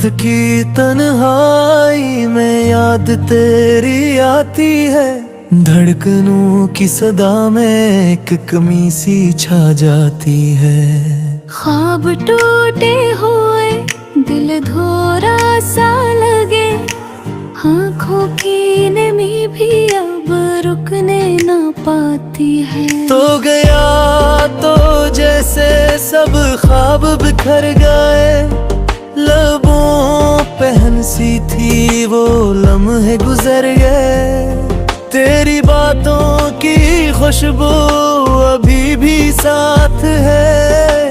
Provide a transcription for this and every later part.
रात की तन्हाई में याद तेरी आती है, धड़कनों की सदा में एक कमी सी छा जाती है। ख्वाब टूटे हुए दिल धोरा सा लगे, आँखों की नमी भी अब रुकने न पाती है। तो गया तो जैसे सब ख्वाब बिखर गए, लबों पे हंसी थी वो लम्हे गुजर गए। तेरी बातों की खुशबू अभी भी साथ है,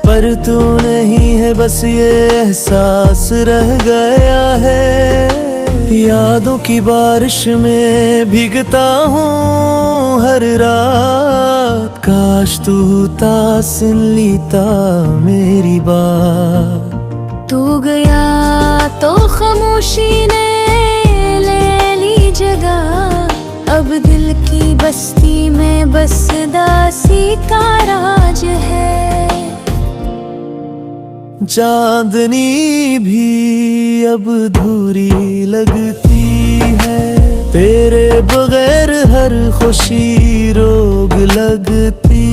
पर तू नहीं है बस ये एहसास रह गया है। यादों की बारिश में भीगता हूँ हर रात, काश तू तासिन लीता मेरी बात। तू गया तो खामोशी ने ले ली जगह, अब दिल की बस्ती में बस दासी का राज है। चांदनी भी अब धूरी लगती है, तेरे बगैर हर खुशी रोग लगती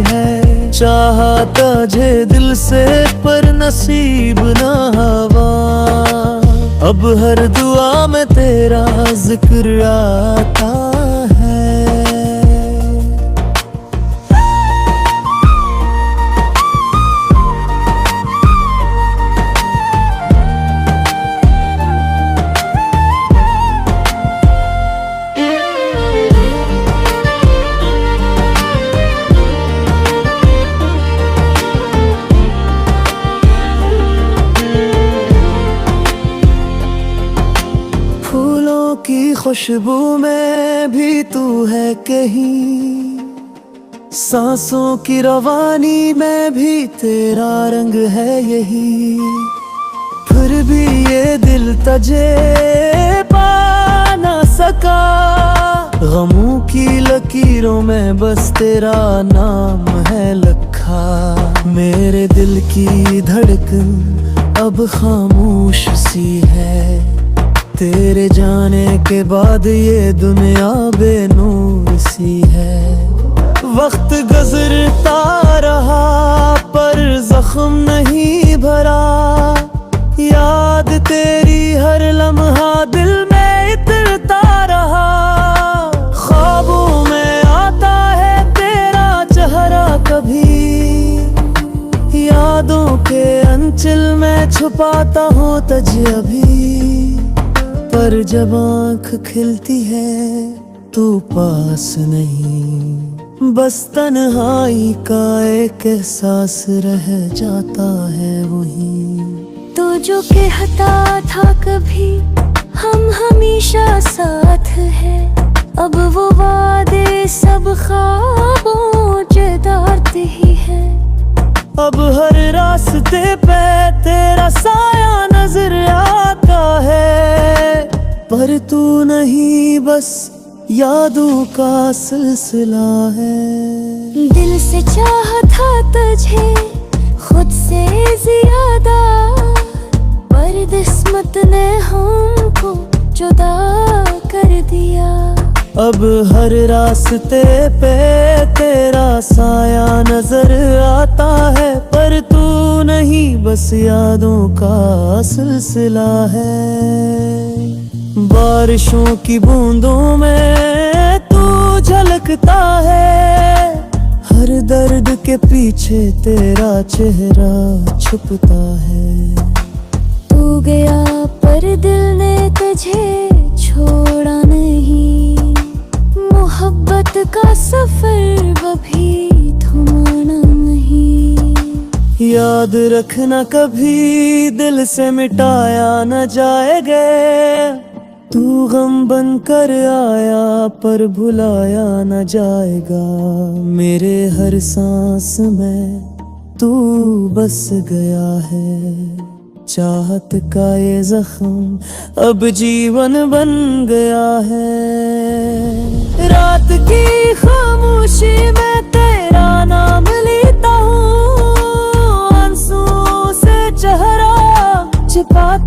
है। चाहता जे दिल से पर नसीब ना हवा, अब हर दुआ में तेरा जिक्र आता है। की खुशबू में भी तू है कहीं, सांसों की रवानी में भी तेरा रंग है यही। फिर भी ये दिल तुझे पा ना सका, गमों की लकीरों में बस तेरा नाम है लिखा। मेरे दिल की धड़कन अब खामोश सी है, तेरे जाने के बाद ये दुनिया बेनूर सी है। वक्त गुजरता रहा पर जख्म नहीं भरा, याद तेरी हर लम्हा दिल में इतरता रहा। ख्वाबों में आता है तेरा चेहरा कभी, यादों के अंचल में छुपाता हूँ तुझे अभी। पर जब आँख खिलती है तू पास नहीं, बस तन्हाई का एक एहसास रह जाता है वहीं। तो जो कहता था कभी हम हमेशा साथ हैं, अब वो वादे सब ख्वाबों जदारते ही है। अब हर रास्ते पे तेरा साया नजर आता है, पर तू नहीं बस यादों का सिलसिला है। दिल से चाहा था तुझे खुद से ज्यादा, पर किस्मत ने हमको जुदा कर दिया। अब हर रास्ते पे तेरा साया नजर आता है, पर तू नहीं बस यादों का सिलसिला है। बारिशों की बूंदों में तू झलकता है, हर दर्द के पीछे तेरा चेहरा छुपता है। तू गया पर दिल ने तुझे छोड़ा नहीं, मोहब्बत का सफर कभी थमाना नहीं। याद रखना कभी दिल से मिटाया न जाएगा, तू गम बन कर आया पर भुलाया न जाएगा। मेरे हर सांस में तू बस गया है, चाहत का ये जख्म अब जीवन बन गया है। रात की खामोशी में तेरा नाम लेता हूँ, आंसुओं से चेहरा छिपाता